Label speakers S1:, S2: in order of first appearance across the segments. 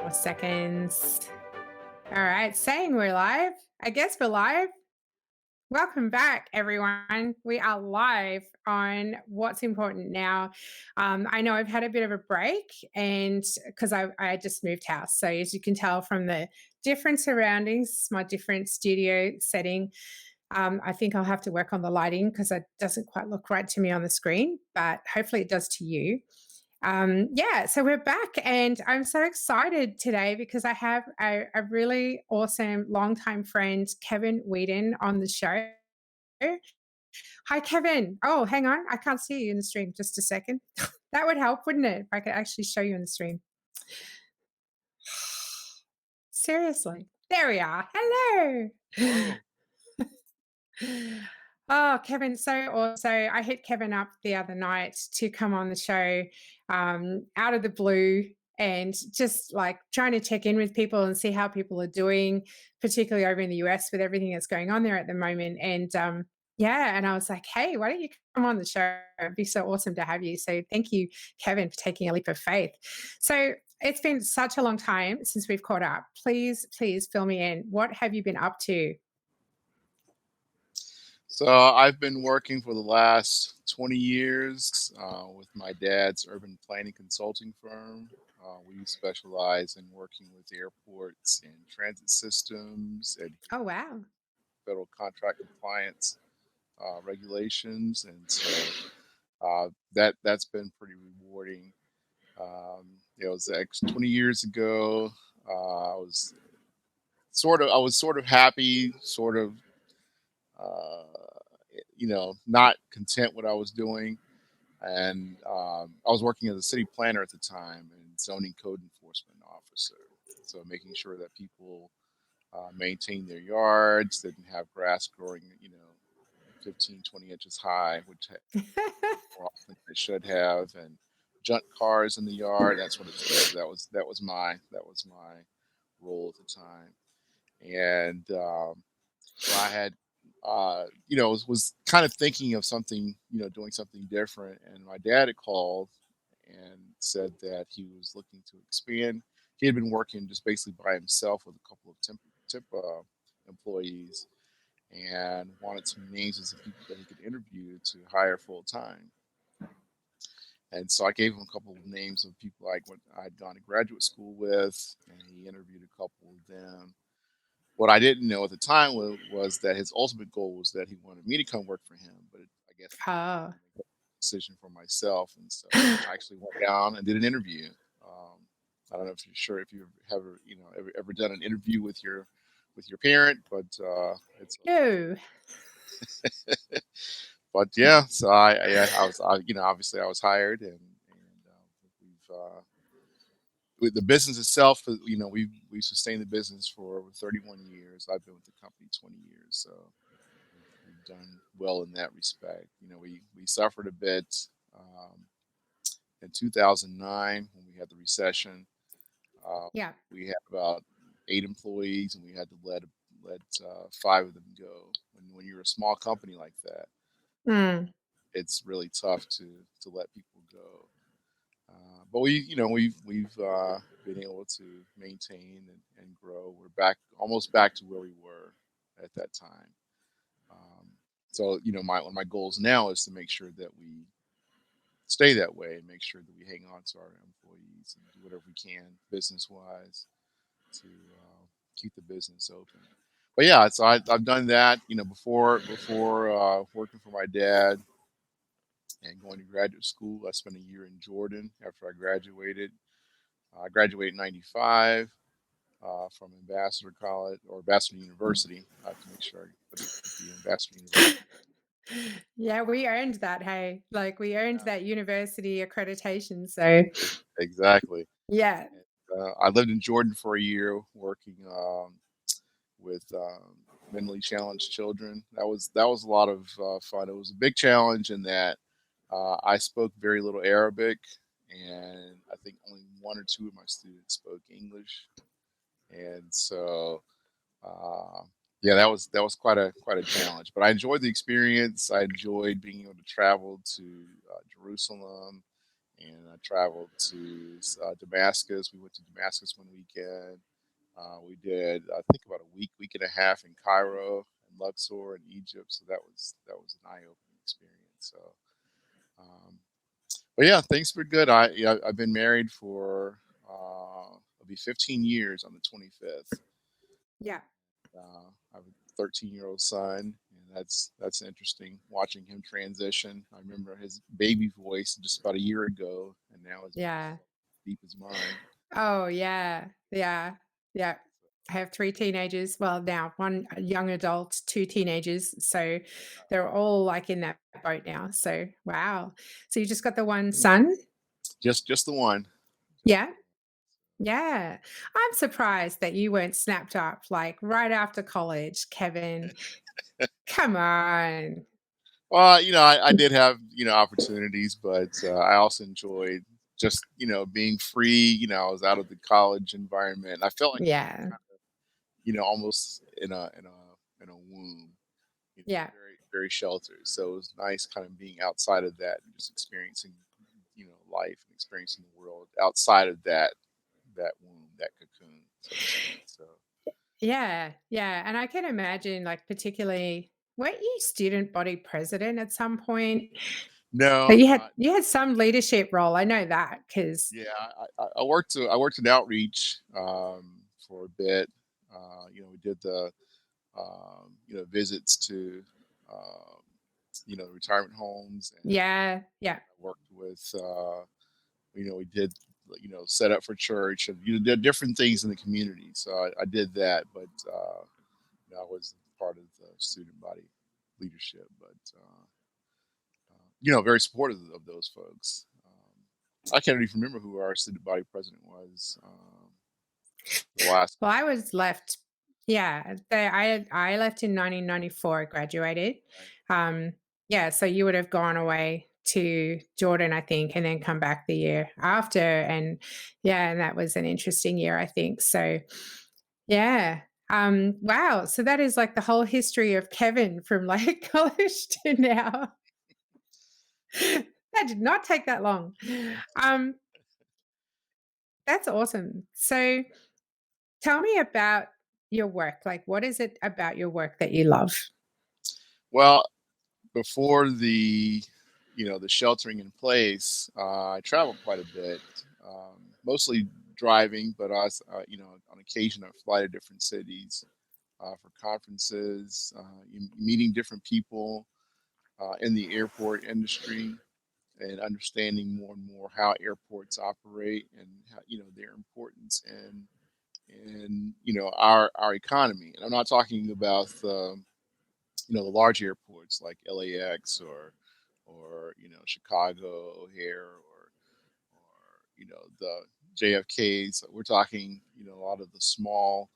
S1: More seconds. All right, saying we're live. I guess we're live. Welcome back, everyone. We are live on What's Important Now. I know I've had a bit of a break, and because I just moved house. So, as you can tell from the different surroundings, my different studio setting, I think I'll have to work on the lighting because it doesn't quite look right to me on the screen, but hopefully it does to you. Yeah, so we're back, and I'm so excited today because I have a really awesome longtime friend, Kevin Weeden, on the show. Hi, Kevin. Oh, hang on. I can't see you in the stream. Just a second. That would help, wouldn't it? If I could actually show you in the stream. Seriously. There we are. Hello.
S2: Hello.
S1: Oh, Kevin, so I hit Kevin up the other night to come on the show out of the blue and just like trying to check in with people and see how people are doing, particularly over in the US with everything that's going on there at the moment. And yeah, and I was like, hey, why don't you come on the show? It'd be so awesome to have you. So thank you, Kevin, for taking a leap of faith. So it's been such a long time since we've caught up. Please fill me in. What have you been up to?
S2: So I've been working for the last 20 years with my dad's urban planning consulting firm. We specialize in working with airports and transit systems and
S1: Oh, wow.
S2: federal contract compliance regulations, and so that's been pretty rewarding. It was 20 years ago. I was sort of happy, sort of uh, not content what I was doing. And I was working as a city planner at the time and zoning code enforcement officer. So making sure that people maintain their yards, didn't have grass growing, 15, 20 inches high, which more often than they should have, and junk cars in the yard, that sort of thing. That was my role at the time. And so I had, was kind of thinking of something, doing something different. And my dad had called and said that he was looking to expand. He had been working just basically by himself with a couple of temp employees and wanted some names of some people that he could interview to hire full time. And so I gave him a couple of names of people like what I'd gone to graduate school with, and he interviewed a couple of them. What I didn't know at the time was that his ultimate goal was that he wanted me to come work for him, but I guess he didn't want
S1: Oh.
S2: me to make a decision for myself, and so I actually went down and did an interview. I don't know if you're sure if you've ever ever done an interview with your parent, but it's
S1: No.
S2: but yeah. So obviously I was hired, and we've with the business itself, we sustained the business for over 31 years. I've been with the company 20 years, so we've done well in that respect. We suffered a bit in 2009 when we had the recession. Uh,
S1: Yeah.
S2: we had about 8 employees, and we had to let five of them go. When you're a small company like that,
S1: Mm.
S2: it's really tough to let people go. But we've been able to maintain and grow. We're almost back to where we were at that time. Um, so my one of my goals now is to make sure that we stay that way and make sure that we hang on to our employees and do whatever we can business wise to keep the business open. But yeah, so I've done that. Before working for my dad and going to graduate school, I spent a year in Jordan after I graduated. I graduated in '95 from Ambassador College or Ambassador University. I have to make sure I put the Ambassador University.
S1: Yeah, we earned that, hey. Like we earned
S2: Yeah,
S1: that university accreditation. So,
S2: exactly.
S1: yeah.
S2: And, I lived in Jordan for a year working with mentally challenged children. That was a lot of fun. It was a big challenge in that I spoke very little Arabic, and I think only one or two of my students spoke English. And so uh, yeah, that was quite a challenge. But I enjoyed the experience. I enjoyed being able to travel to Jerusalem and I traveled to Damascus. We went to Damascus one weekend. We did, I think, about a week and a half in Cairo and Luxor in Egypt. So that was an eye-opening experience. So, um, but yeah, things were good. I've been married for it'll be 15 years on the 25th.
S1: Yeah.
S2: I have a 13-year-old son, and that's interesting watching him transition. I remember his baby voice just about a year ago, and now his voice
S1: Yeah.
S2: is deep as mine.
S1: Oh, yeah. Yeah. Yeah. I have 3 teenagers. Well, now 1 young adult, 2 teenagers. So they're all like in that boat now. So, wow. So you just got the 1 son?
S2: Just the one. Just
S1: Yeah. Yeah. I'm surprised that you weren't snapped up like right after college, Kevin. Come on.
S2: Well, I did have opportunities, but I also enjoyed just being free. I was out of the college environment. I felt like I was
S1: Yeah.
S2: kind of almost in a womb.
S1: Yeah.
S2: Very very sheltered. So it was nice kind of being outside of that and just experiencing life and experiencing the world outside of that womb, that cocoon, so to speak. So
S1: Yeah. Yeah. And I can imagine, like, particularly, weren't you student body president at some point? But
S2: no,
S1: you had
S2: not
S1: you had some leadership role. I know that because
S2: yeah. I worked in outreach for a bit. We did the visits to um, retirement homes, and
S1: yeah, yeah,
S2: I worked with we did set up for church, and did different things in the community. So I did that, but I was part of the student body leadership, but very supportive of those folks. I can't even remember who our student body president was. The last
S1: well, I was left yeah, I left in 1994, I graduated.
S2: right?
S1: Um, yeah, so you would have gone away to Jordan, I think, and then come back the year after, and yeah, and that was an interesting year, I think, so yeah. Wow, so that is, like, the whole history of Kevin from, like, college to now. That did not take that long. Um, that's awesome. So tell me about your work. Like, what is it about your work that you love?
S2: Well, before the sheltering in place, I traveled quite a bit, mostly driving, but also, on occasion I fly to different cities for conferences, meeting different people in the airport industry, and understanding more and more how airports operate, and how, their importance in our economy. And I'm not talking about the large airports like LAX or Chicago O'Hare, or the JFKs. We're talking a lot of the small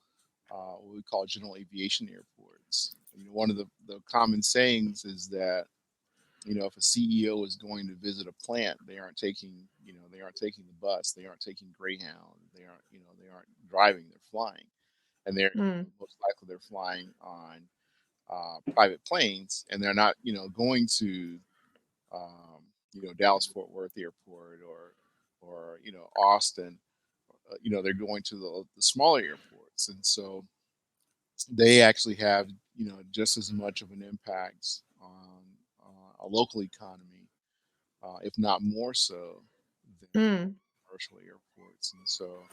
S2: what we call general aviation airports. One of the common sayings is that if a CEO is going to visit a plant, they aren't taking the bus, they aren't taking Greyhound, they aren't driving, they're flying, and they're
S1: Mm,
S2: most likely they're flying on private planes, and they're not going to Dallas Fort Worth Airport or Austin. They're going to the smaller airports, and so they actually have just as much of an impact on a local economy, if not more so, than
S1: mm.
S2: commercial airports. And so,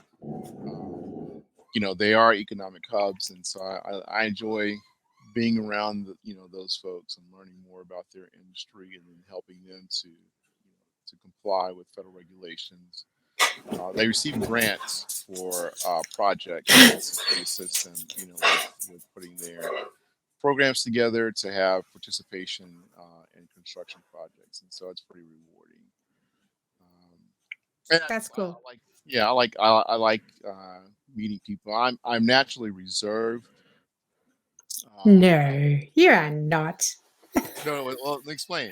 S2: they are economic hubs, and so I enjoy being around those folks and learning more about their industry, and then helping them to comply with federal regulations. They receive grants for projects to assist them, with putting their programs together to have participation in construction projects, and so it's pretty rewarding. And
S1: That's cool.
S2: I like, yeah, I like meeting people. I'm naturally reserved. Um,
S1: No, you are not.
S2: no, well, let me explain.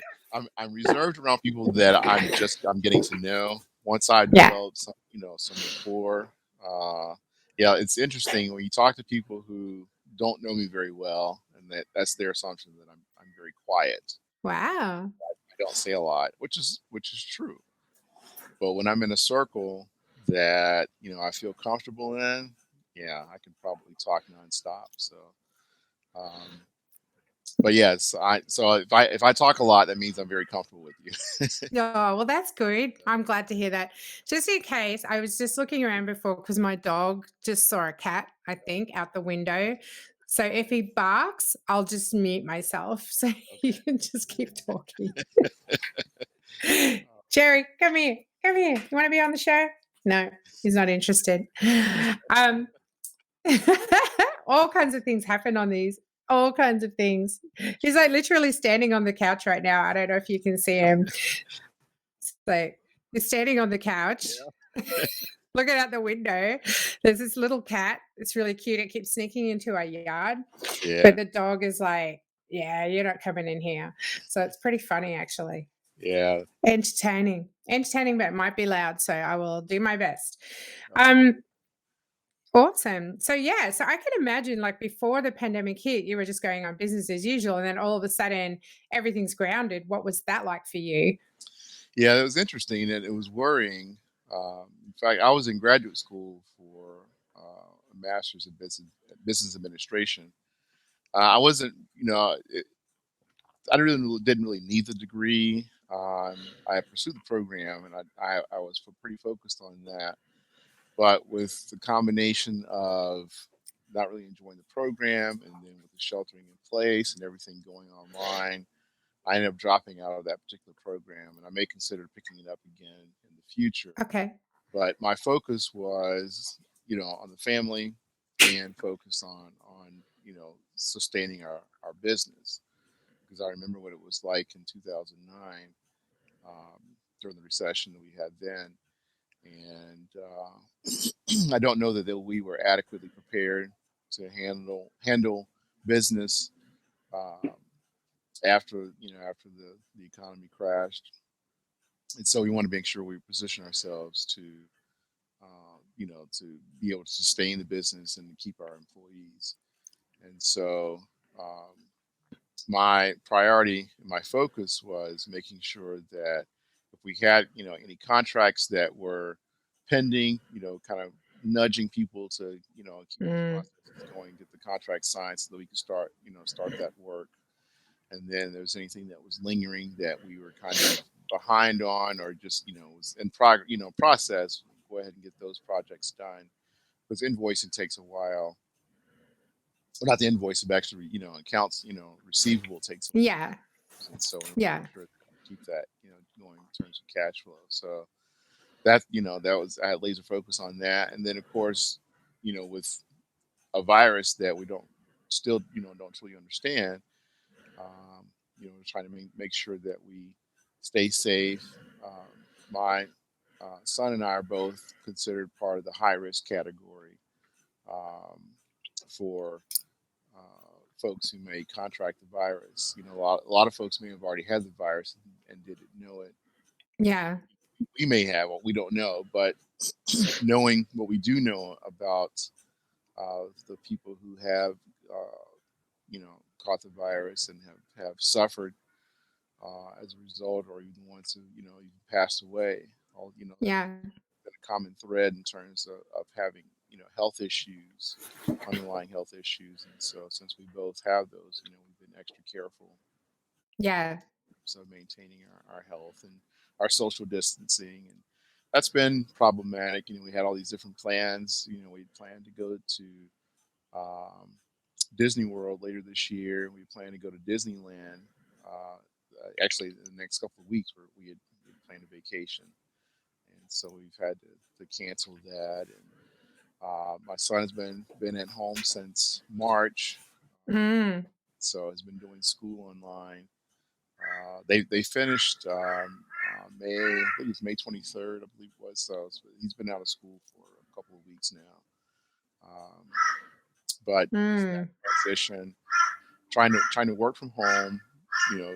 S2: I'm reserved around people that I'm getting to know. Once I
S1: Yeah.
S2: develop some rapport, yeah, it's interesting when you talk to people who don't know me very well, and that's their assumption that I'm very quiet.
S1: Wow.
S2: I don't say a lot, which is true. But when I'm in a circle that I feel comfortable in, yeah, I can probably talk nonstop. So, um, but yes, if I talk a lot, that means I'm very comfortable with you.
S1: Oh, well, that's good. I'm glad to hear that. Just in case, I was just looking around before because my dog just saw a cat, I think, out the window. So if he barks, I'll just mute myself so you
S2: Okay.
S1: can just keep talking. Jerry, come here. Come here. You want to be on the show? No, he's not interested. Um, all kinds of things happen on these. All kinds of things. He's like literally standing on the couch right now. I don't know if you can see him. So he's standing on the couch,
S2: Yeah.
S1: looking out the window. There's this little cat. It's really cute. It keeps sneaking into our yard, but
S2: Yeah.
S1: the dog is like, "Yeah, you're not coming in here." So it's pretty funny, actually.
S2: Yeah.
S1: Entertaining, but it might be loud. So I will do my best.
S2: Okay.
S1: Awesome. So yeah, so I can imagine like before the pandemic hit, you were just going on business as usual, and then all of a sudden everything's grounded. What was that like for you?
S2: Yeah, it was interesting and it was worrying. In fact, I was in graduate school for a master's in business administration. I wasn't, I didn't really need the degree. I pursued the program, and I was pretty focused on that. But with the combination of not really enjoying the program, and then with the sheltering in place and everything going online, I ended up dropping out of that particular program, and I may consider picking it up again in the future.
S1: Okay.
S2: But my focus was, on the family and focus on sustaining our business, because I remember what it was like in 2009, um, during the recession that we had then, and I don't know that we were adequately prepared to handle business, um, after the economy crashed, and so we want to make sure we position ourselves to be able to sustain the business and to keep our employees. And so, um, my priority, my focus was making sure that if we had, any contracts that were pending, kind of nudging people to, keep those
S1: Mm,
S2: processes going, get the contract signed so that we could start that work. And then there's anything that was lingering that we were kind of behind on, or just, was in process, go ahead and get those projects done, because invoicing takes a while. Well, not the invoice, but actually, accounts, receivable takes a while.
S1: yeah.
S2: And so we want to
S1: Yeah.
S2: make sure that we keep that, going in terms of cash flow. So I had laser focus on that. And then of course, with a virus that we don't truly understand, we're trying to make sure that we stay safe. My son and I are both considered part of the high risk category, um, for folks who may contract the virus. A lot of folks may have already had the virus and didn't know it.
S1: Yeah.
S2: We may have, we don't know, but knowing what we do know about the people who have, caught the virus and have suffered as a result, or even the ones who, even passed away, that's
S1: Yeah.
S2: been a common thread in terms of having, health issues, underlying health issues. And so since we both have those, we've been extra careful,
S1: Yeah.
S2: so maintaining our health and our social distancing. And that's been problematic. We had all these different plans. We planned to go to um, Disney World later this year. We plan to go to Disneyland. Actually, in the next couple of weeks, we had planned a vacation, and so we've had to cancel that. And my son has been at home since March,
S1: Mm,
S2: so has been doing school online. They finished, May, I think it's May 23rd, I believe it was. So he's been out of school for a couple of weeks now. Um, but with that
S1: mm.
S2: transition, trying to work from home,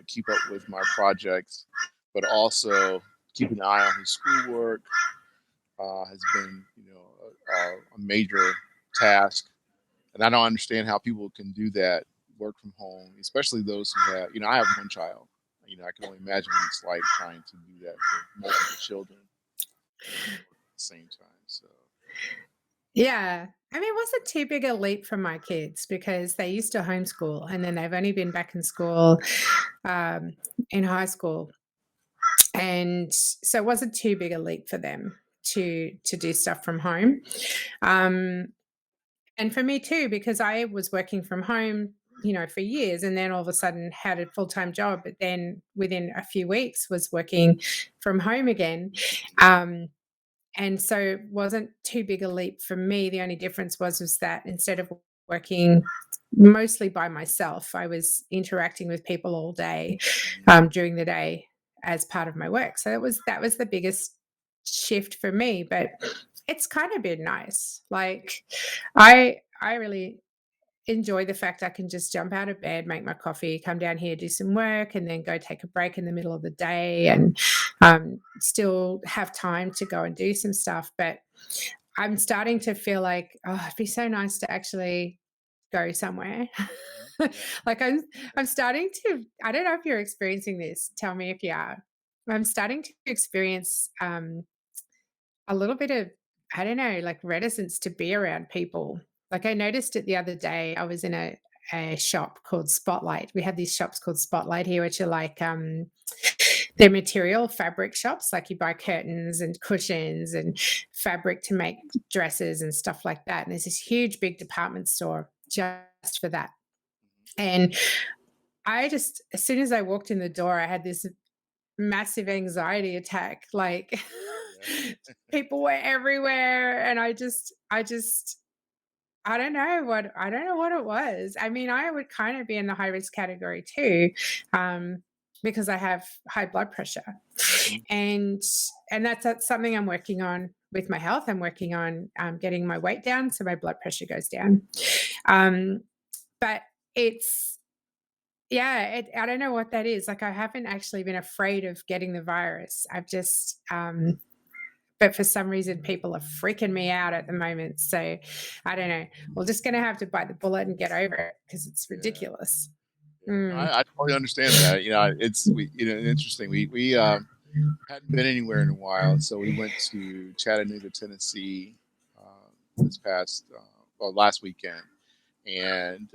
S2: keep up with my projects, but also keep an eye on his schoolwork, has been, a major task. And I don't understand how people can do that, work from home, especially those who have, I have one child. I can only imagine what it's like trying to do that for multiple children. at the same time. So
S1: Yeah. I mean, it wasn't too big a leap for my kids because they used to homeschool and then they've only been back in school um, in high school. And so it wasn't too big a leap for them to do stuff from home. Um, and for me too, because I was working from home, for years, and then all of a sudden had a full-time job, but then within a few weeks was working from home again. Um, and so it wasn't too big a leap for me. The only difference was that instead of working mostly by myself, I was interacting with people all day
S2: mhm,
S1: during the day as part of my work. So that was the biggest shift for me. But it's kind of been nice. Like I really enjoy the fact I can just jump out of bed, make my coffee, come down here, do some work, and then go take a break in the middle of the day and still have time to go and do some stuff. But I'm starting to feel like, oh, it'd be so nice to actually go somewhere.
S2: mhm, yeah,
S1: Like I'm starting to, I don't know if you're experiencing this. Tell me if you are. I'm starting to experience a little bit of, I don't know, like reticence to be around people. Like I noticed it the other day. I was in a shop called Spotlight. We have these shops called Spotlight here, which are like they're material fabric shops. Like you buy curtains and cushions and fabric to make dresses and stuff like that. And there's this huge big department store just for that. And I just, as soon as I walked in the door, I had this massive anxiety attack. Like
S2: yeah,
S1: people were everywhere and I don't know what it was. I mean, I would kind of be in the high risk category too, um, because I have high blood pressure.
S2: mhm,
S1: And that's something I'm working on with my health. I'm working on getting my weight down so my blood pressure goes down.
S2: right,
S1: Um, but it's yeah, I don't know what that is. Like I haven't actually been afraid of getting the virus. I've just but for some reason people are freaking me out at the moment. So I don't know. We're just gonna have to bite the bullet and get over it because it's
S2: yeah.
S1: ridiculous.
S2: Yeah, no,
S1: Mm.
S2: I totally understand that. It's interesting. We hadn't been anywhere in a while, so we went to Chattanooga, Tennessee, this past well last weekend, and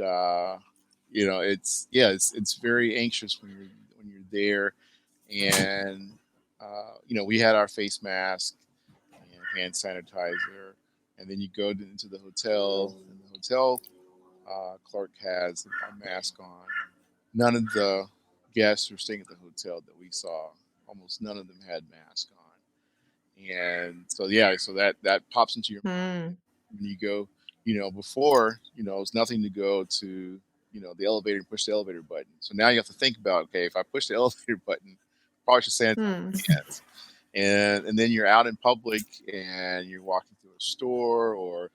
S2: it's very anxious when you're there, and we had our face mask and hand sanitizer, and then you go into the hotel, and the hotel clerk has a mask on. None of the guests who were staying at the hotel that we saw, almost none of them had masks on. And so yeah, so that pops into your
S1: Mm.
S2: mind when you go. Before it's nothing to go to the elevator and push the elevator button. So now you have to think about, okay, if I push the elevator button, probably should sanitize
S1: Mm.
S2: my hands. And then you're out in public and you're walking through a store, or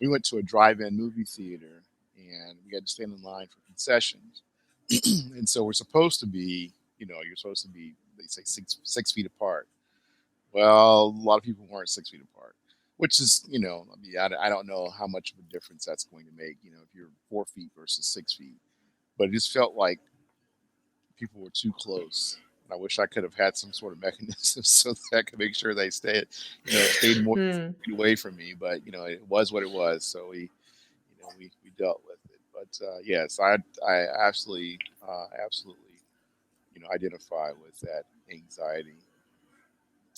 S2: we went to a drive-in movie theater and we had to stand in line for concessions. And so we're supposed to be, you're supposed to be, they say 6 feet apart. Well, a lot of people weren't 6 feet apart, which is, I mean, I don't know how much of a difference that's going to make, if you're 4 feet versus 6 feet. But it just felt like people were too close. And I wish I could have had some sort of mechanism so that I could make sure they stayed more than 6
S1: Mm.
S2: feet away from me. But it was what it was. So we dealt with it. But yes, I absolutely identify with that anxiety.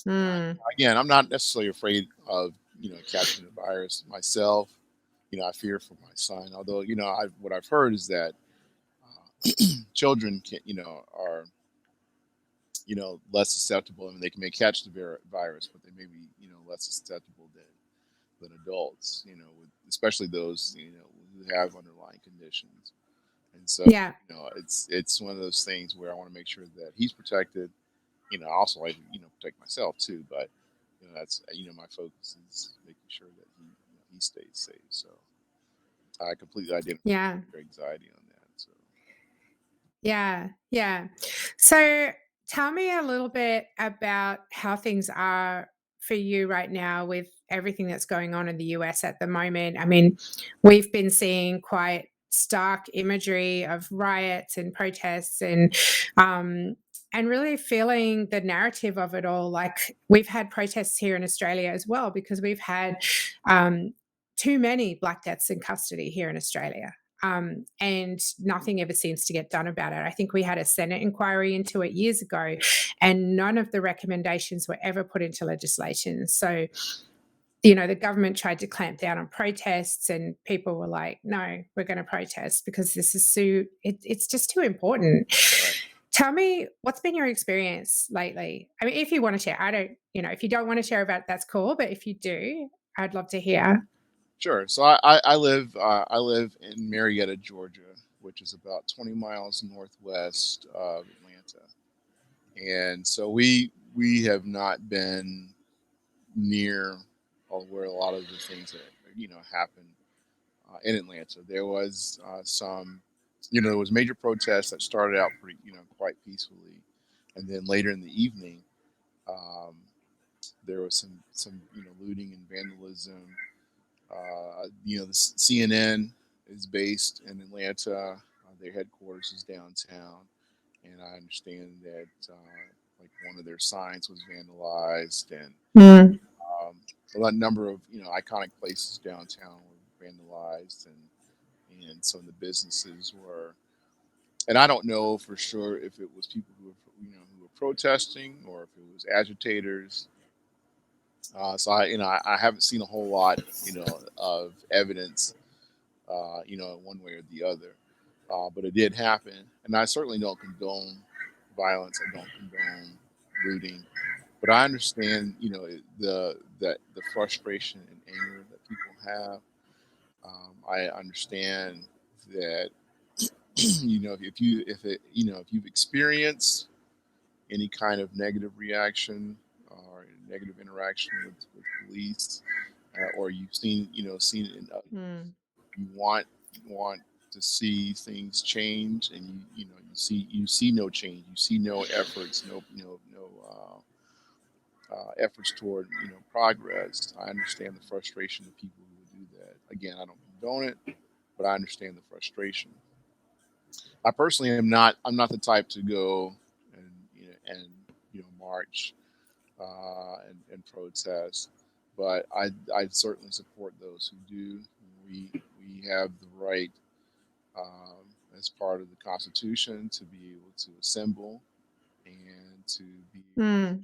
S1: Mm.
S2: Again, I'm not necessarily afraid of catching the virus myself. I fear for my son. Although what I've heard is that children can are less susceptible. I mean, they may catch the virus, but they may be less susceptible than adults. Especially those who have underlying conditions. And so
S1: Yeah.
S2: it's one of those things where I want to make sure that he's protected. Also I protect myself too, but that's my focus is making sure that he stays safe. So I completely identify
S1: Yeah.
S2: with your anxiety on that. So
S1: Yeah, yeah. So tell me a little bit about how things are for you right now with everything that's going on in the US at the moment. I mean, we've been seeing quite stark imagery of riots and protests um and really feeling the narrative of it all. Like, we've had protests here in Australia as well, because we've had too many black deaths in custody here in Australia. And nothing ever seems to get done about it. I think we had a Senate inquiry into it years ago, and none of the recommendations were ever put into legislation. So, the government tried to clamp down on protests, and people were like, no, we're going to protest because this is it's just too important.
S2: Right.
S1: Tell me, what's been your experience lately? I mean, if you want to share, if you don't want to share about it, that's cool. But if you do, I'd love to hear.
S2: Sure. So I live in Marietta, Georgia, which is about 20 miles northwest of Atlanta, and so we have not been near where a lot of the things that happen in Atlanta. There was there was major protests that started out pretty quite peacefully, and then later in the evening, um, there was some looting and vandalism. The CNN is based in Atlanta. Their headquarters is downtown, and I understand that like one of their signs was vandalized, and
S1: Mm.
S2: a number of iconic places downtown were vandalized, and some of the businesses were. And I don't know for sure if it was people who were protesting or if it was agitators. So I haven't seen a whole lot of evidence one way or the other. But it did happen, and I certainly don't condone violence. I don't condone looting, but I understand, the frustration and anger that people have. I understand that, if you've experienced any kind of negative reaction or negative interaction with police, or you've seen it in
S1: Mm.
S2: you want to see things change, and you see no change, you see no efforts, no efforts toward progress. I understand the frustration of people who would do that. Again, I don't condone it, but I understand the frustration. I personally am not. I'm not the type to go and march and protest, but I certainly support those who do. We have the right, as part of the Constitution, to be able to assemble and to be able
S1: Mm.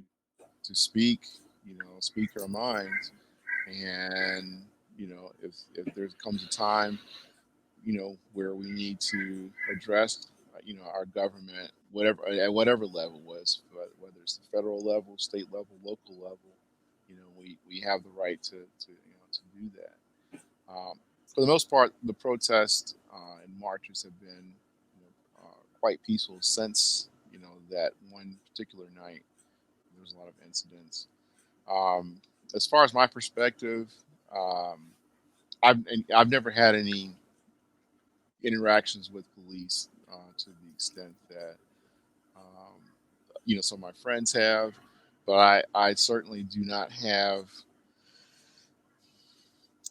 S2: to speak our minds. And if there comes a time where we need to address our government, whatever at whatever level was, whether it's the federal level, state level, local level, we have the right to do that. For the most part, the protests and marches have been quite peaceful since that one particular night. There was a lot of incidents. Um, as far as my perspective, um, I've never had any interactions with police to the extent that um, some of my friends have, but I certainly do not have.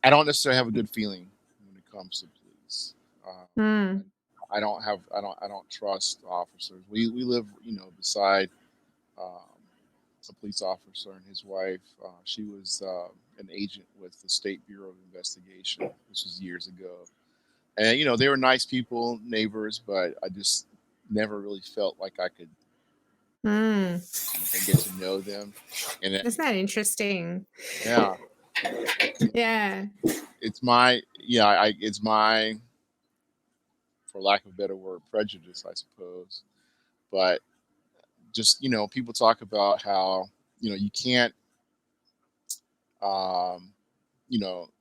S2: I don't necessarily have a good feeling when it comes to police. Um,
S1: Mm.
S2: I don't trust officers. We live beside um, a police officer and his wife. She was an agent with the State Bureau of Investigation. This was years ago, and they were nice people, neighbors, but I just never really felt like I could
S1: Mm.
S2: and get to know them. And
S1: Isn't that interesting?
S2: yeah,
S1: Yeah.
S2: it's my yeah, it's my, for lack of a better word, prejudice, I suppose. But just people talk about how you can't um,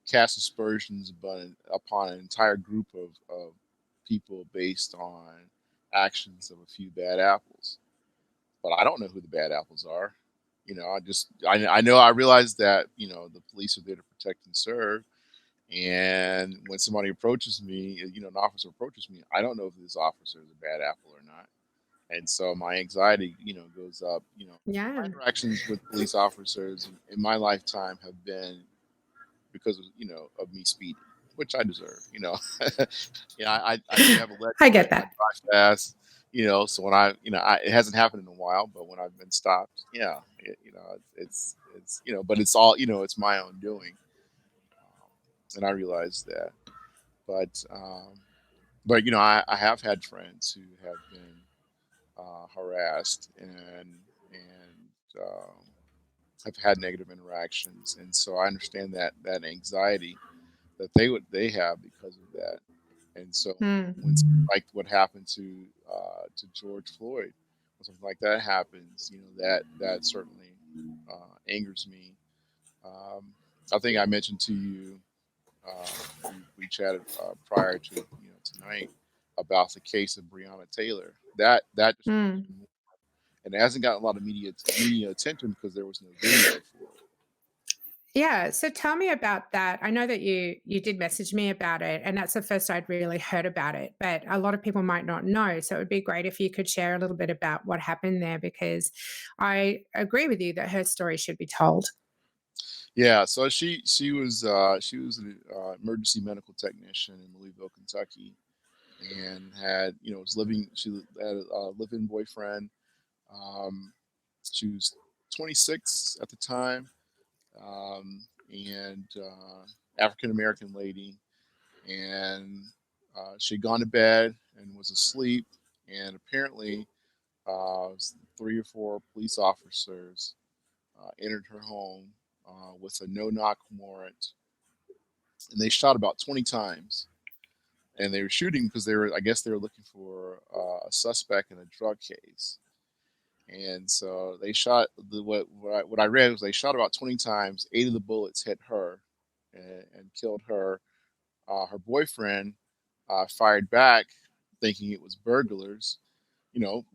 S2: cast aspersions upon an entire group of people based on actions of a few bad apples. But I don't know who the bad apples are. I realize that the police are there to protect and serve. And when somebody approaches me, an officer approaches me, I don't know if this officer is a bad apple or not. And so my anxiety, goes up. My
S1: Yeah.
S2: interactions with police officers in my lifetime have been because of me speeding, which I deserve. I do have a lead
S1: I
S2: foot.
S1: get
S2: I
S1: that.
S2: drive fast, So when it hasn't happened in a while, but when I've been stopped, yeah, but it's all, it's my own doing. And I realize that. But, I have had friends who have been harassed and have had negative interactions. And so I understand that anxiety that they have because of that. And so when something
S1: Mm.
S2: like what happened to George Floyd, when something like that happens, that certainly angers me. Um, I think I mentioned to you, we chatted prior to tonight about the case of Breonna Taylor. That just bugs
S1: Mm.
S2: me more, and it hasn't gotten a lot of media attention because there was no video for it.
S1: Yeah, so tell me about that. I know that you did message me about it, and that's the first I'd really heard about it, but a lot of people might not know. So it would be great if you could share a little bit about what happened there because I agree with you that her story should be told.
S2: Yeah, so she was an emergency medical technician in Louisville, Kentucky, and had was living. She had a live-in boyfriend. Um, she was 26 at the time, and African American lady, and she'd gone to bed and was asleep, and apparently, three or four police officers entered her home with a no-knock warrant, and they shot about 20 times. And they were shooting because I guess, they were looking for a suspect in a drug case. And so they shot what I read was they shot about 20 times. Eight of the bullets hit her and killed her. Her boyfriend fired back, thinking it was burglars. You know,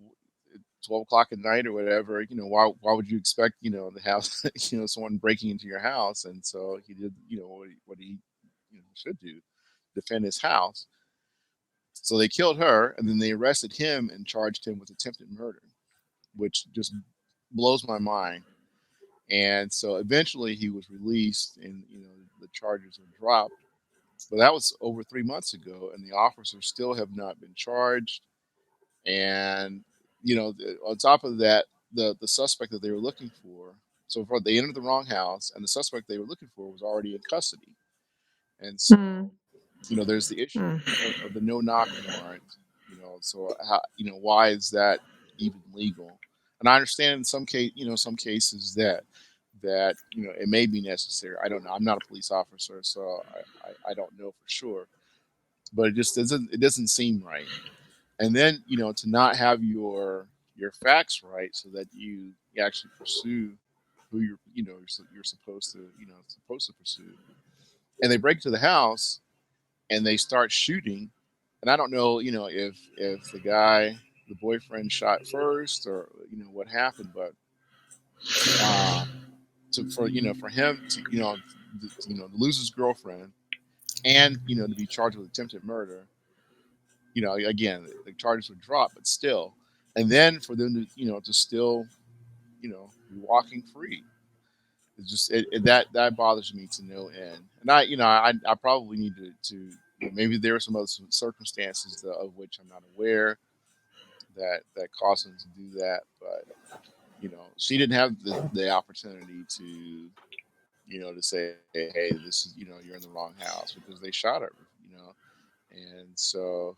S2: 12 o'clock at night or whatever. Why would you expect to have someone breaking into your house? And so he did what he should do, defend his house. So they killed her, and then they arrested him and charged him with attempted murder, which just blows my mind. And so eventually he was released, and the charges were dropped. But that was over 3 months ago, and the officers still have not been charged. And on top of that, the suspect that they were looking for, so far they entered the wrong house, and the suspect they were looking for was already in custody. And so
S1: Mm.
S2: there's the issue
S1: Mm.
S2: of the no knock warrant. So why is that even legal? And I understand in some cases that it may be necessary. I don't know. I'm not a police officer, so I don't know for sure. But it doesn't seem right. And then to not have your facts right, so that you actually pursue who you're supposed to pursue. And they break into the house and they start shooting. And I don't know, if the boyfriend shot first, or what happened, but uh, for him to to lose his girlfriend, and to be charged with attempted murder. Again, the charges were dropped, but still, and then for them to to still be walking free. It's just that bothers me to no end. And I probably need to maybe there are some other circumstances of which I'm not aware that caused them to do that. But she didn't have the opportunity to say, hey, this is you're in the wrong house, because they shot her. you know and so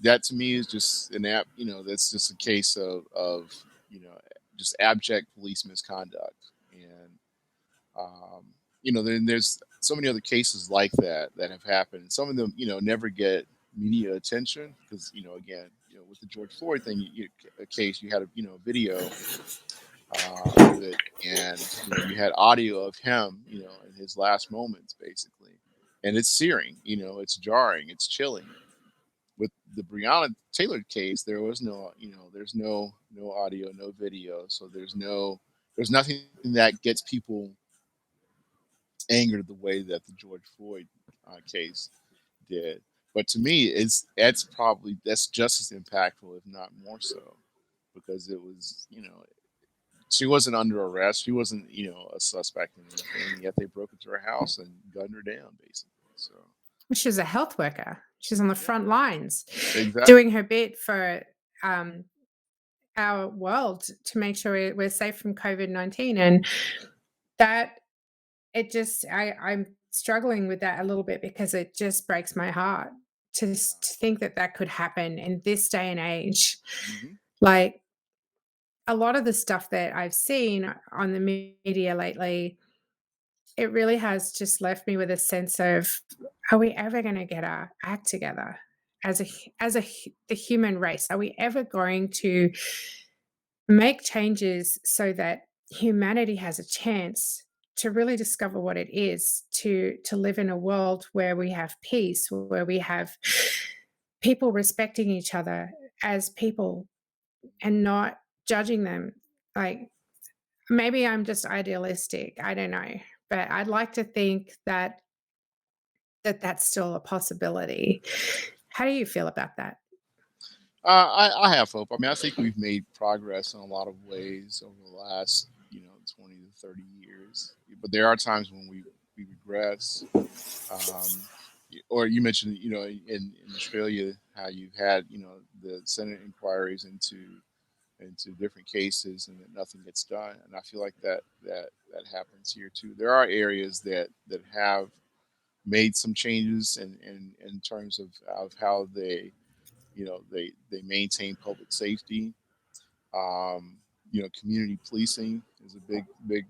S2: that to me is just that's just a case of you know just abject police misconduct. And um, then there's so many other cases like that have happened. Some of them never get media attention because again, with the George Floyd thing, a case, you had a video of it, and you had audio of him in his last moments, basically. And it's searing, it's jarring, it's chilling. With the Breonna Taylor case, there was there's no audio, no video, so there's nothing that gets people angered the way that the George Floyd case did. But to me, that's just as impactful, if not more so, because it was she wasn't under arrest, she wasn't a suspect in anything, yet they broke into her house and gunned her down, basically. So.
S1: She's a health worker. She's on the
S2: Yeah,
S1: front lines
S2: exactly.
S1: doing her bit for um, our world to make sure we're safe from COVID-19. And that I'm struggling with that a little bit because it just breaks my heart
S2: Yeah.
S1: to think that that could happen in this day and age.
S2: Hmm.
S1: Like a lot of the stuff that I've seen on the media lately, it really has just left me with a sense of, are we ever going to get our act together as the human race? Are we ever going to make changes so that humanity has a chance to really discover what it is to live in a world where we have peace, where we have people respecting each other as people and not judging them? Like, maybe I'm just idealistic, I don't know, but I'd like to think that that's still a possibility. How do you feel about that?
S2: I have hope. I mean, I think we've made progress in a lot of ways over the last, 20 to 30 years. But there are times when we regress. Um, or you mentioned, in Australia, how you've had, the Senate inquiries into different cases and that nothing gets done. And I feel like that happens here too. There are areas that have made some changes in terms of how they maintain public safety. Um, Community policing is a big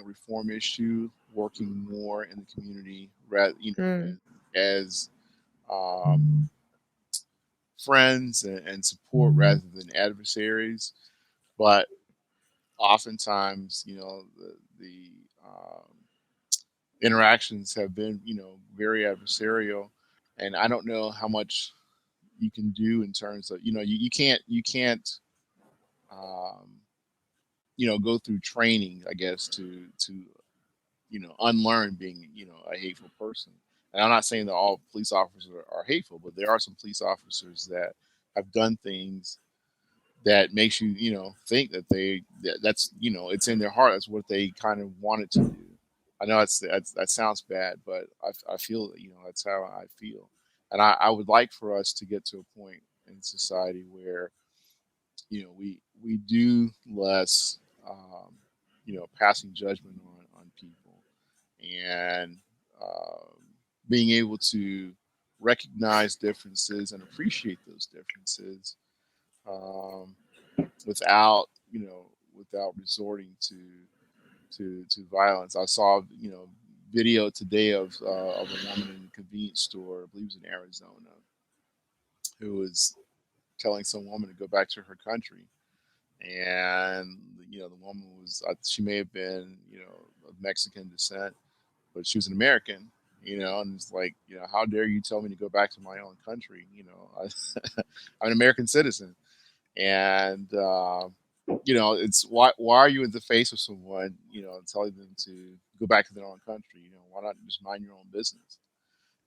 S2: reform issue. Working more in the community, rather
S1: Mm,
S2: as um, friends and support rather than adversaries. But oftentimes, the interactions have been very adversarial, and I don't know how much you can do in terms of you can't um, go through training, I guess, to unlearn being a hateful person. And I'm not saying that all police officers are hateful, but there are some police officers that have done things that makes you think that that's it's in their heart, that's what they kind of wanted to do. I know that sounds bad, but I feel that that's how I feel. And I would like for us to get to a point in society where we do less passing judgment on people, and um, being able to recognize differences and appreciate those differences, um, without without resorting to violence. I saw video today of a woman in a convenience store, I believe it was in Arizona, who was telling some woman to go back to her country. And the woman was, she may have been of Mexican descent, but she was an American. And it's like, how dare you tell me to go back to my own country? I'm an American citizen. And it's why are you in the face of someone telling them to go back to their own country? Why not just mind your own business?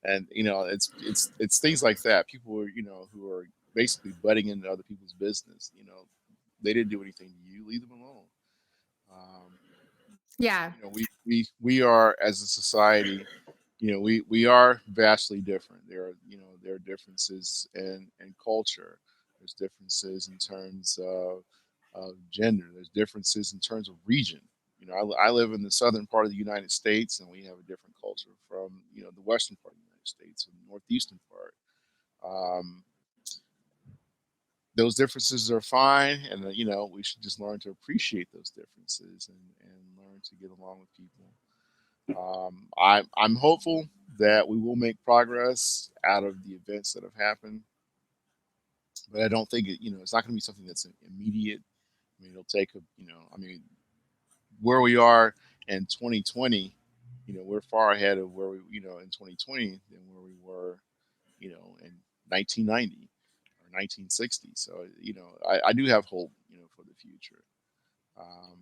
S2: And it's things like that. People are who are basically butting into other people's business. They didn't do anything to you. Leave them alone. um,
S1: yeah.
S2: we are, as a society, we are vastly different. There are differences in culture. There's differences in terms of gender. There's differences in terms of region. I live in the southern part of the United States, and we have a different culture from the western part of the United States and the northeastern part. Um, those differences are fine, and we should just learn to appreciate those differences and learn to get along with people. I'm hopeful that we will make progress out of the events that have happened, but I don't think it's not going to be something that's immediate. I mean, it'll take I mean, where we are in 2020, we're far ahead of where we, in 2020 than where we were, in 1990 or 1960. So, I do have hope, for the future. Um,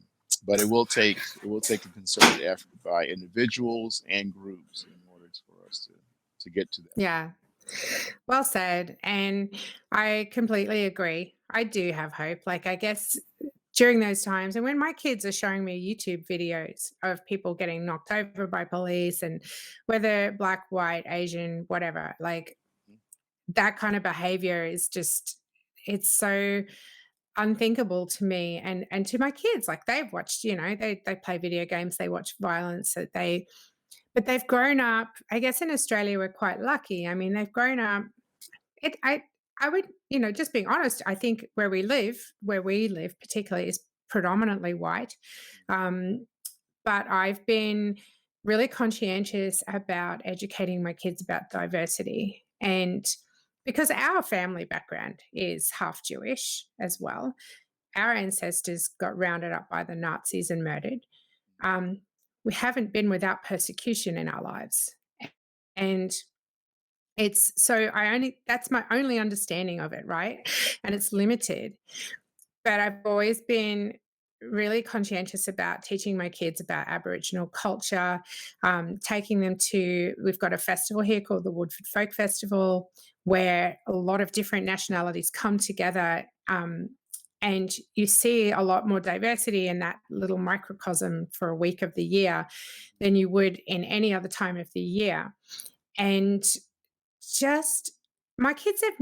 S2: but it will take a concerted effort by individuals and groups in order for us to get to that.
S1: Yeah. Well said. And I completely agree. I do have hope. Like, I guess during those times, and when my kids are showing me YouTube videos of people getting knocked over by police and whether black, white, Asian, whatever, like that kind of behavior is just it's so unthinkable to me and to my kids. Like they've watched, they play video games, they watch violence, that they but they've grown up. I guess in Australia we're quite lucky. I mean, they've grown up it I would, just being honest, I think where we live particularly is predominantly white. Um, but I've been really conscientious about educating my kids about diversity. And because our family background is half Jewish as well, our ancestors got rounded up by the Nazis and murdered. Um, we haven't been without persecution in our lives. And it's so I only that's my only understanding of it, right? And it's limited. But I've always been really conscientious about teaching my kids about Aboriginal culture, taking them to, we've got a festival here called the Woodford Folk Festival, where a lot of different nationalities come together. And you see a lot more diversity in that little microcosm for a week of the year than you would in any other time of the year. And just my kids they've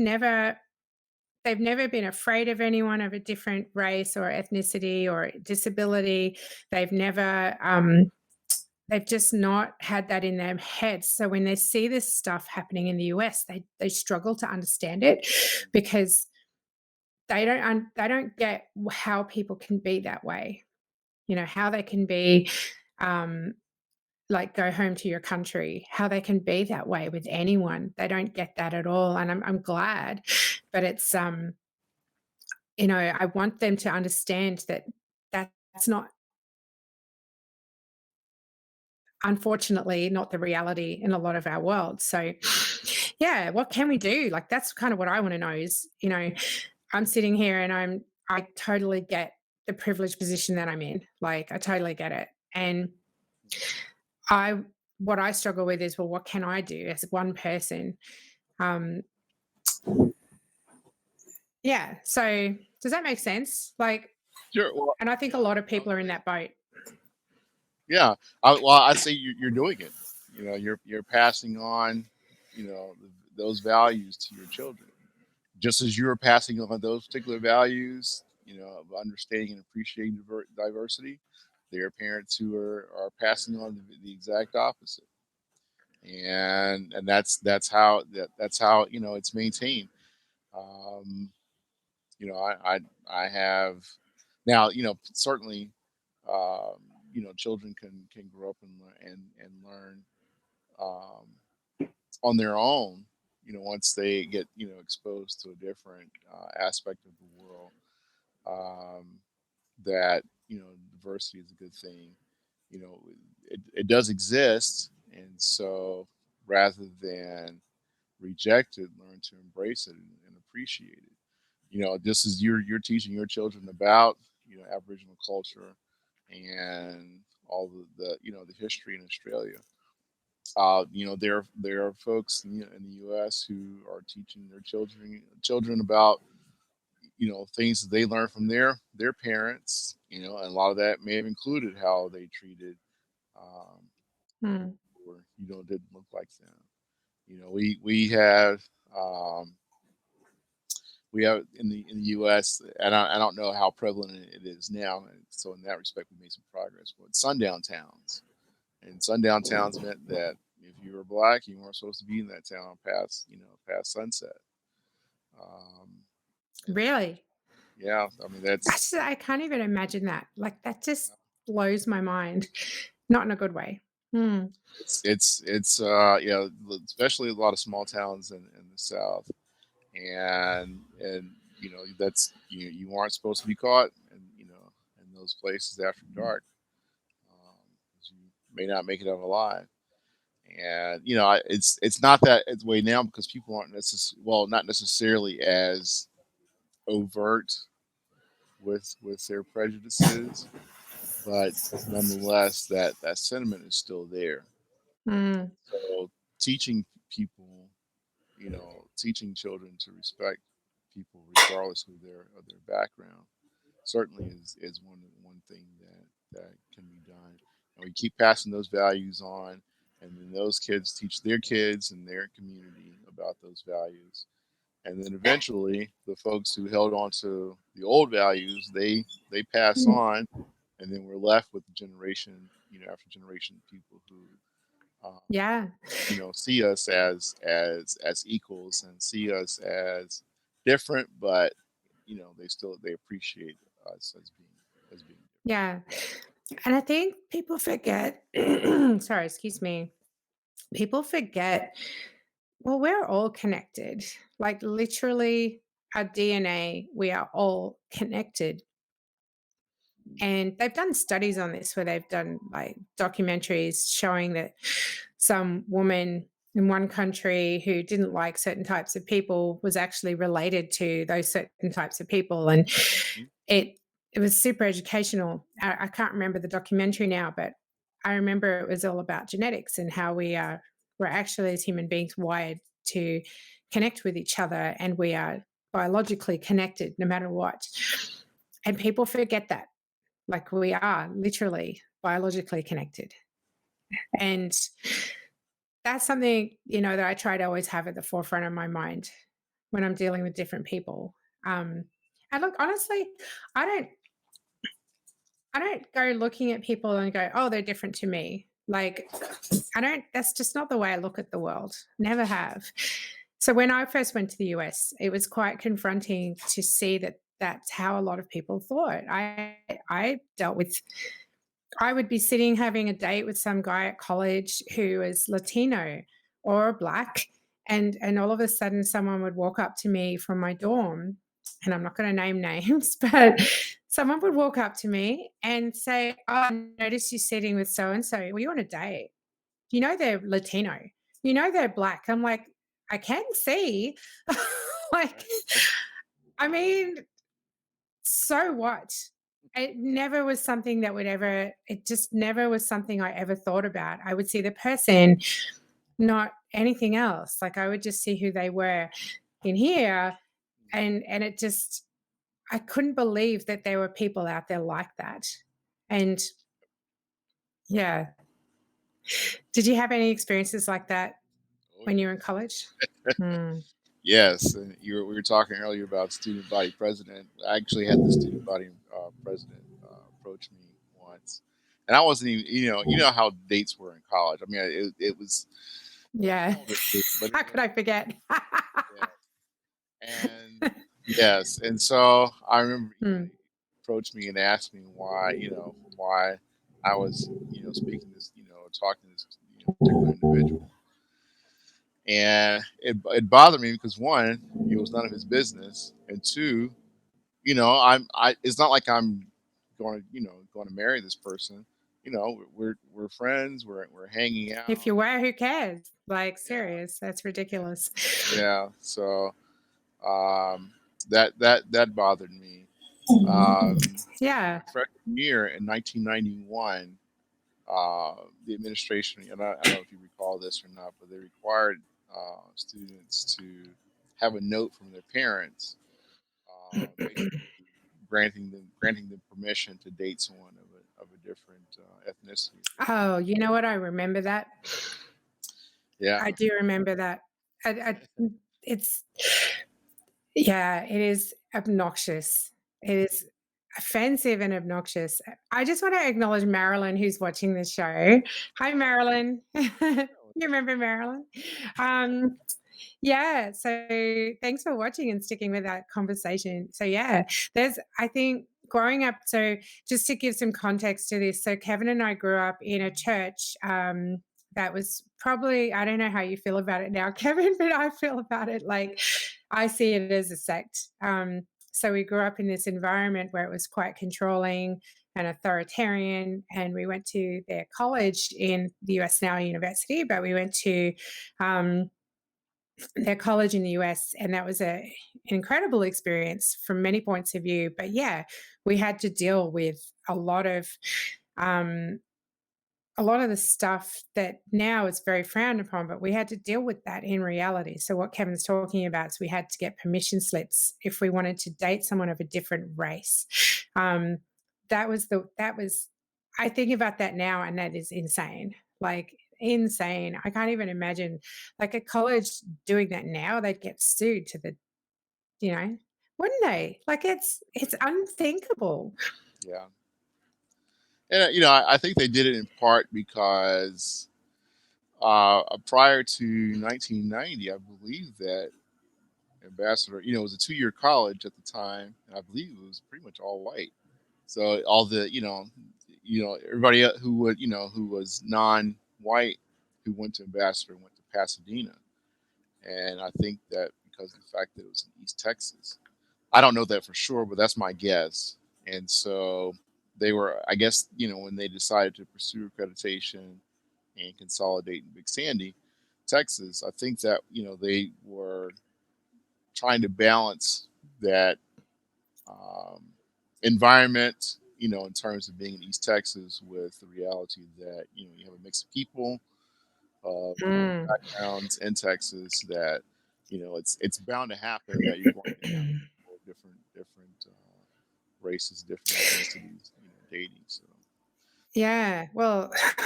S1: never been afraid of anyone of a different race or ethnicity or disability. They've never, they've just not had that in their heads. So when they see this stuff happening in the US, they struggle to understand it because they don't get how people can be that way. How they can be, um, like go home to your country, how they can be that way with anyone. They don't get that at all, and I'm glad, but it's I want them to understand that that's not, unfortunately, not the reality in a lot of our world. So, yeah, what can we do? Like, that's kind of what I want to know is, I'm sitting here and I totally get the privileged position that I'm in. Like, I totally get it. And I, what I struggle with is, well, what can I do as one person? Um, yeah. So, does that make sense? Like,
S2: Sure. Well,
S1: and I think a lot of people are in that boat.
S2: yeah. I say you're doing it. You're passing on, those values to your children, just as you're passing on those particular values, of understanding and appreciating diversity. There are parents who are passing on the exact opposite, and that's how it's maintained. Um, I have now, certainly, um, children can grow up and learn um, on their own, once they get, exposed to a different aspect of the world, um, that, diversity is a good thing. You know, it does exist. And so rather than reject it, learn to embrace it and appreciate it. Just as you're teaching your children about, Aboriginal culture and all the history in Australia. There are folks in the U.S. who are teaching their children about, things that they learned from their parents. And a lot of that may have included how they treated
S1: Hmm.
S2: or didn't look like them. Um, we have in the U.S. and I don't know how prevalent it is now. And so in that respect, we made some progress. But sundown towns, and sundown towns meant that if you were black, you weren't supposed to be in that town past sunset. Um, and
S1: Really?
S2: yeah, I mean that's
S1: I can't even imagine that. Like, that just blows my mind, not in a good way. Hmm.
S2: especially a lot of small towns in the South, and that's you aren't supposed to be caught in those places after dark, 'cause you may not make it out alive. And it's not that it's way now because people aren't not necessarily as overt with their prejudices, but nonetheless that sentiment is still there.
S1: Mm.
S2: So teaching people, teaching children to respect people regardless of their background, certainly is one thing that can be done. And we keep passing those values on, and then those kids teach their kids and their community about those values. And then eventually, the folks who held on to the old values, they pass on, and then we're left with generation, after generation of people who, um,
S1: Yeah.
S2: see us as equals and see us as different, but they appreciate us as being
S1: Yeah. And I think people forget, sorry, excuse me. People forget, well, we're all connected. Like literally, our DNA, we are all connected. And they've done studies on this where they've done like documentaries showing that some woman in one country who didn't like certain types of people was actually related to those certain types of people. And
S2: different.
S1: it it was super educational. I can't remember the documentary now, but I remember it was all about genetics and how we're actually as human beings wired to connect with each other, and we are biologically connected no matter what. And people forget that, like we are literally biologically connected. And that's something, that I try to always have at the forefront of my mind when I'm dealing with different people. Um, and look, honestly, I don't I don't go looking at people and go, oh, they're different to me. Like, I don't, that's just not the way I look at the world. Never have. So when I first went to the US, it was quite confronting to see that that's how a lot of people thought. I dealt with, I would be sitting having a date with some guy at college who was Latino or black, and all of a sudden someone would walk up to me from my dorm, and I'm not going to name names, but someone would walk up to me and say, "Oh, I noticed you sitting with so and so. Were you on a date? You know they're Latino. You know they're black." I'm like, I can see. Like, I mean, so what? It never was something that would ever, it just never was something I ever thought about. I would see the person, not anything else. Like I would just see who they were in here. And it just, I couldn't believe that there were people out there like that. And yeah. Did you have any experiences like that
S2: Oh
S1: when you were in
S2: yes.
S1: college? Hmm.
S2: Yes, and we were talking earlier about student body president. I actually had the student body president approach me once, and I wasn't even, you know how dates were in college. I mean, it was
S1: Yeah.
S2: all the dates, but
S1: How could I forget?
S2: yeah, and yes, and so I remember,
S1: Hmm.
S2: he approached me and asked me why I was, speaking this, talking to this, particular individual, and it bothered me because one, it was none of his business, and two, it's not like I'm going to marry this person. We're friends. We're hanging
S1: If
S2: out.
S1: you were, who cares? Like,
S2: Yeah,
S1: serious. That's ridiculous.
S2: yeah. So um, that bothered me.
S1: Yeah.
S2: My freshman year in 1991, the administration, and I don't know if you recall this or not, but they required students to have a note from their parents, basically granting them permission to date someone of a different ethnicity.
S1: Oh, you know what? I remember that.
S2: Yeah,
S1: I do remember that. It's, yeah, it is obnoxious. It is offensive and obnoxious. I just want to acknowledge Marilyn, who's watching this show. Hi, Marilyn. You remember Marilyn? Um, Yeah. So thanks for watching and sticking with that conversation. So, yeah, I think growing up, so just to give some context to this, so Kevin and I grew up in a church that was probably, I don't know how you feel about it now, Kevin, but I feel about it like I see it as a sect. So we grew up in this environment where it was quite controlling and authoritarian. And we went to their college in the US, now university, but we went to um, their college in the US, and that was an incredible experience from many points of view. But yeah, we had to deal with a lot of um, a lot of the stuff that now is very frowned upon, but we had to deal with that in reality. So what Kevin's talking about is we had to get permission slips if we wanted to date someone of a different race. Um, that was I think about that now and that is insane. Like insane. I can't even imagine like a college doing that now, they'd get sued to the, you know, wouldn't they? Like it's unthinkable.
S2: Yeah. And I think they did it in part because prior to 1990, I believe that Ambassador, it was a 2-year college at the time, and I believe it was pretty much all white. So all the, everybody who was non-white who went to Ambassador went to Pasadena, and I think that because of the fact that it was in East Texas, I don't know that for sure, but that's my guess. And so they were, I guess, when they decided to pursue accreditation and consolidate in Big Sandy, Texas, I think that they were trying to balance that um, environment, in terms of being in East Texas, with the reality that you have a mix of people of
S1: Mm.
S2: backgrounds in Texas that it's bound to happen that you're going to have people of different races, different ethnicities, dating. So
S1: Yeah. Well,
S2: like,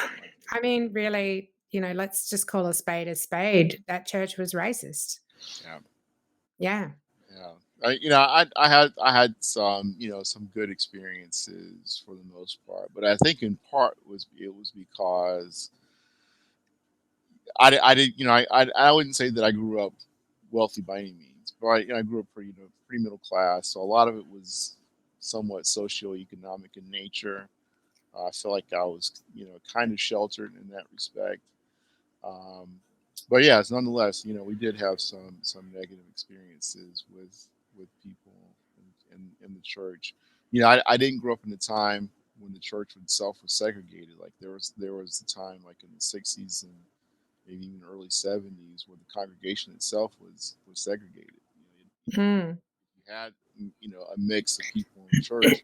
S1: I mean, really, let's just call a spade a spade. That church was racist.
S2: yeah,
S1: Yeah.
S2: yeah. I had some some good experiences for the most part, but I think in part it was because I did I wouldn't say that I grew up wealthy by any means, but I grew up pretty middle class, so a lot of it was somewhat socioeconomic in nature. I feel like I was kind of sheltered in that respect. Um, but yeah, it's nonetheless, we did have some negative experiences with people in the church. I didn't grow up in the time when the church itself was segregated. Like there was a time like in the '60s and maybe even early '70s where the congregation itself was segregated.
S1: Mm.
S2: You had a mix of people in church.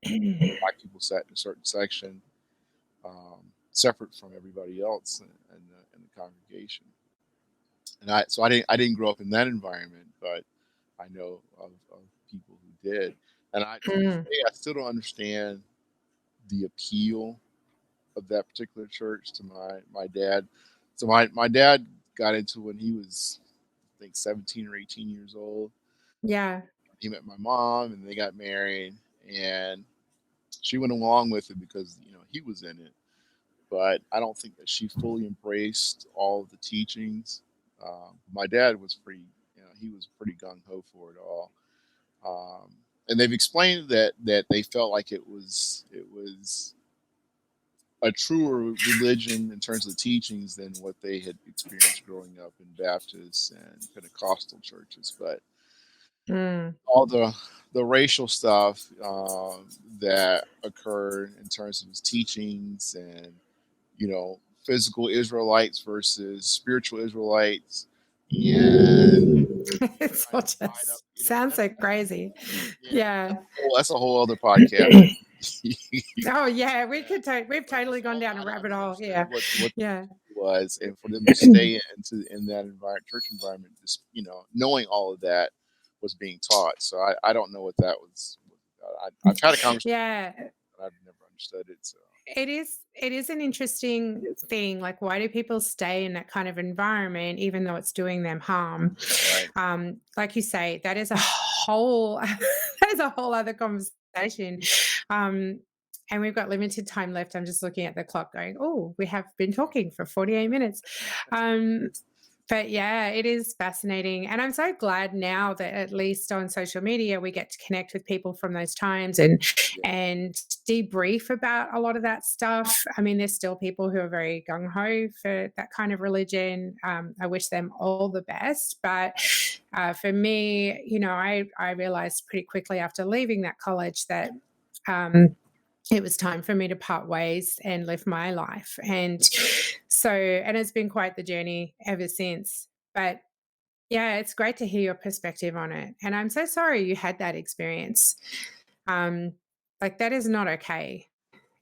S2: Black people sat in a certain section, separate from everybody else in the congregation. And I didn't grow up in that environment, but I know of people who did. And to this
S1: Mm.
S2: day, I still don't understand the appeal of that particular church to my dad. So my dad got into it when he was, I think, 17 or 18 years old.
S1: Yeah.
S2: He met my mom, and they got married, and she went along with it because he was in it. But I don't think that she fully embraced all of the teachings. My dad was he was pretty gung ho for it all. And they've explained that they felt like it was a truer religion in terms of the teachings than what they had experienced growing up in Baptist and Pentecostal churches. But
S1: Mm.
S2: all the racial stuff that occurred in terms of his teachings and physical Israelites versus spiritual Israelites, and
S1: It's
S2: trying
S1: all
S2: to divide up.
S1: just sounds so
S2: That's
S1: crazy.
S2: yeah,
S1: Yeah.
S2: that's a whole other podcast.
S1: Oh, yeah, we
S2: Yeah,
S1: could we've
S2: but
S1: totally
S2: just
S1: gone down a
S2: I
S1: rabbit
S2: didn't
S1: hole.
S2: understand
S1: Yeah.
S2: what
S1: Yeah.
S2: it was, and for them to stay in that environment, church environment, just knowing all of that was being taught. So I don't know what that was. I've had a conversation,
S1: Yeah.
S2: but I've never understood it. So
S1: It is an interesting thing. Like, why do people stay in that kind of environment even though it's doing them harm?
S2: right,
S1: Like you say, that is a whole that is a whole other conversation. Um, and we've got limited time left. I'm just looking at the clock going, oh, we have been talking for 48 minutes. Um, but yeah, it is fascinating. And I'm so glad now that at least on social media we get to connect with people from those times
S2: yeah,
S1: and debrief about a lot of that stuff. I mean, there's still people who are very gung ho for that kind of religion. I wish them all the best. But for me, I realized pretty quickly after leaving that college that um, it was time for me to part ways and live my life. And it's been quite the journey ever since. But yeah, it's great to hear your perspective on it. And I'm so sorry you had that experience. Um, like, that is not okay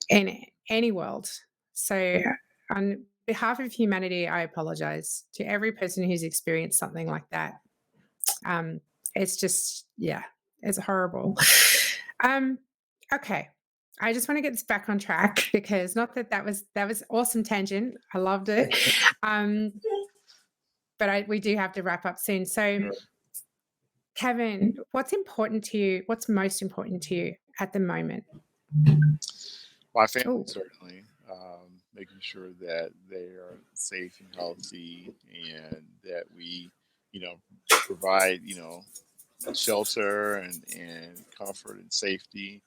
S1: in any world. So, on behalf of humanity, I apologize to every person who's experienced something like that. Um, it's just, yeah, it's horrible. Um, Okay. I just want to get this back on track because not that that was awesome tangent. I loved it. Um, but we do have to wrap up soon. So,
S2: Sure.
S1: Kevin, what's important to you? What's most important to you at the moment?
S2: My family,
S1: Oh,
S2: certainly, making sure that they are safe and healthy, and that we, provide, shelter and comfort and safety.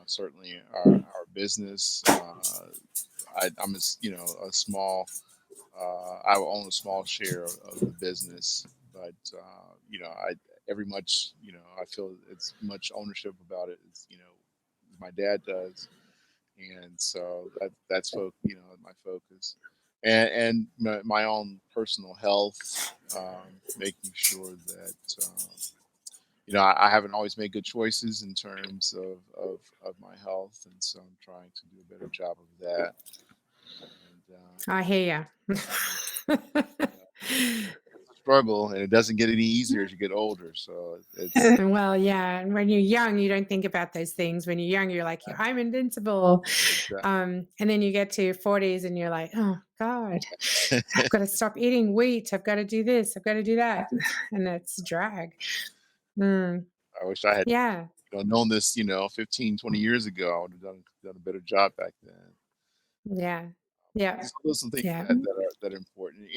S2: Certainly, our business. I'm a small. I will own a small share of the business, but I every much I feel as much ownership about it as my dad does, and so my focus, and my own personal health, making sure that I haven't always made good choices in terms of my health, and so I'm trying to do a better job of that. And
S1: I hear you.
S2: it's a struggle, and it doesn't get any easier as you get older. So it's
S1: Well, yeah. And when you're young, you don't think about those things. When you're young, you're like, I'm invincible.
S2: exactly.
S1: And then you get to 40s and you're like, oh, God, I've got to stop eating wheat. I've got to do this. I've got to do that. And it's a drag. Mm,
S2: I wish I had
S1: yeah.
S2: known this 15, 20 years ago. I would have done a better job back then.
S1: Yeah. Yeah.
S2: Just those are things
S1: Yeah.
S2: that are important,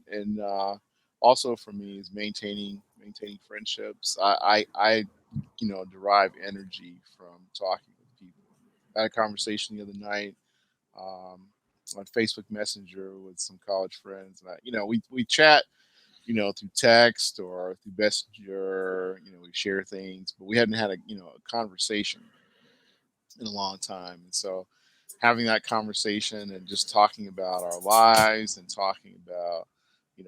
S2: and also for me is maintaining friendships. I derive energy from talking with people. I had a conversation the other night, um, on Facebook Messenger with some college friends, and we chat, through text or through Messenger. We share things, but we hadn't had a conversation in a long time. And so having that conversation and just talking about our lives and talking about,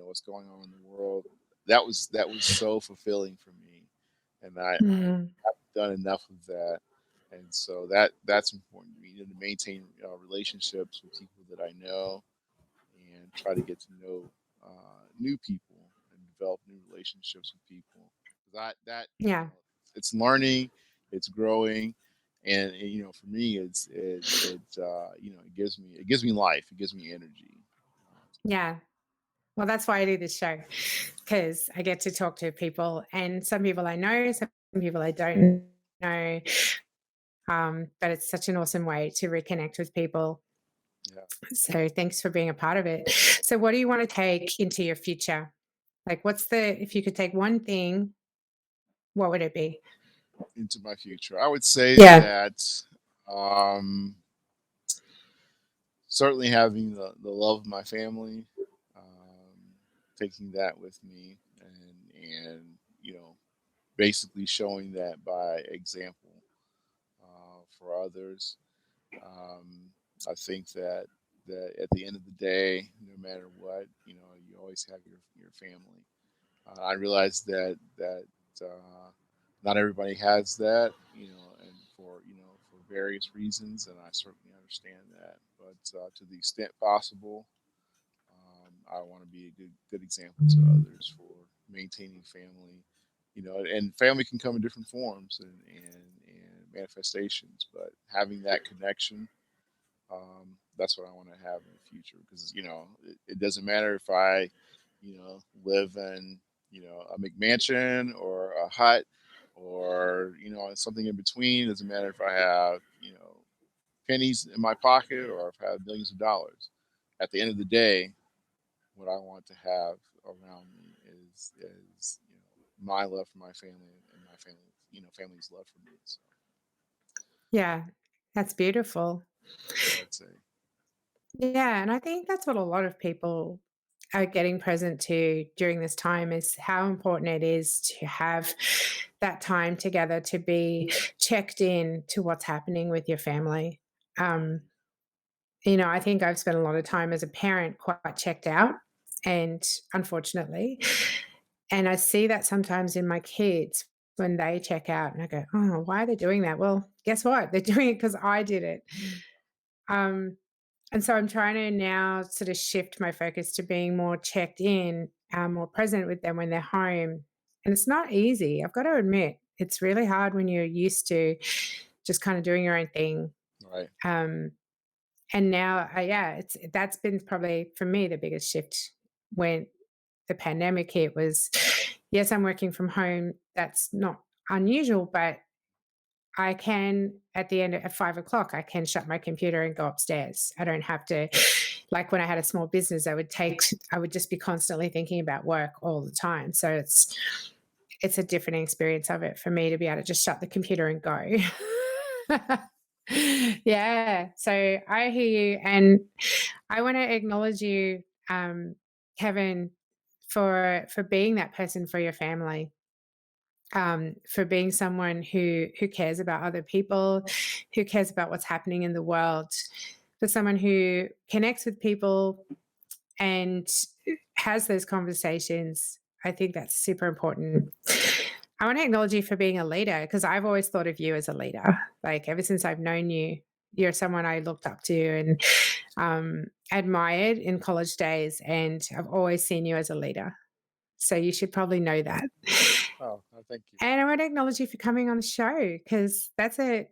S2: what's going on in the world, that was so fulfilling for me. And I
S1: Mm,
S2: haven't done enough of that. And so that's important to me, to maintain relationships with people that I know, and try to get to know new people and develop new relationships with people. 'Cause
S1: yeah.
S2: it's learning, it's growing, and for me, it gives me life, it gives me energy.
S1: Yeah. Well, that's why I do this show because I get to talk to people, and some people I know, some people I don't know. But it's such an awesome way to reconnect with people.
S2: Yeah,
S1: So thanks for being a part of it. So, what do you want to take into your future? Like, if you could take one thing, what would it be?
S2: into my future, I would say
S1: Yeah.
S2: that, um, certainly having the love of my family, taking that with me, and basically showing that by example, for others. Um, I think that at the end of the day, no matter what, you always have your family. I realize that not everybody has that, and for various reasons, and I certainly understand that. But to the extent possible, I want to be a good example to others for maintaining family. And family can come in different forms and manifestations, but having that connection, that's what I want to have in the future. Because it doesn't matter if I live in a McMansion or a hut, or something in between. It doesn't matter if I have pennies in my pocket or if I have millions of dollars. At the end of the day, what I want to have around me is my love for my family, and my family family's love for me. So
S1: Yeah. That's beautiful.
S2: that's what I'd say.
S1: Yeah. And I think that's what a lot of people are getting present to during this time is how important it is to have that time together to be checked in to what's happening with your family. Um, I think I've spent a lot of time as a parent quite checked out, and unfortunately, and I see that sometimes in my kids when they check out, and I go, "Oh, why are they doing that?" Well, guess what? They're doing it because I did it. Um, and so I'm trying to now sort of shift my focus to being more checked in, more present with them when they're home. And it's not easy. I've got to admit, it's really hard when you're used to just kind of doing your own thing.
S2: Right.
S1: Um, and now, yeah, that's been probably for me the biggest shift when the pandemic hit was, yes, I'm working from home. That's not unusual, but I can at the end at 5 o'clock, I can shut my computer and go upstairs. I don't have to, like when I had a small business, I would just be constantly thinking about work all the time. So it's a different experience of it for me to be able to just shut the computer and go. Yeah. So I hear you. And I want to acknowledge you, um, Kevin, for being that person for your family, for being someone who cares about other people, who cares about what's happening in the world, for someone who connects with people and has those conversations. I think that's super important. I want to acknowledge you for being a leader because I've always thought of you as a leader. Like ever since I've known you, you're someone I looked up to and admired in college days, and I've always seen you as a leader. So you should probably know that.
S2: Oh, thank you.
S1: And I want to acknowledge you for coming on the show because that's a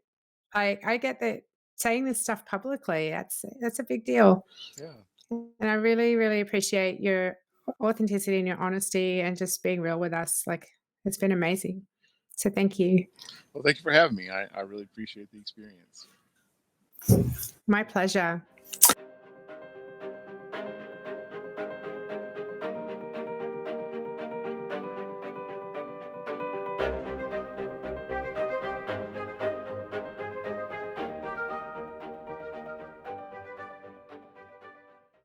S1: I get that saying this stuff publicly, that's a big deal.
S2: Yeah.
S1: And I really, really appreciate your authenticity and your honesty and just being real with us. Like it's been amazing. So thank you.
S2: Well, thank you for having me. I really appreciate the experience.
S1: My pleasure.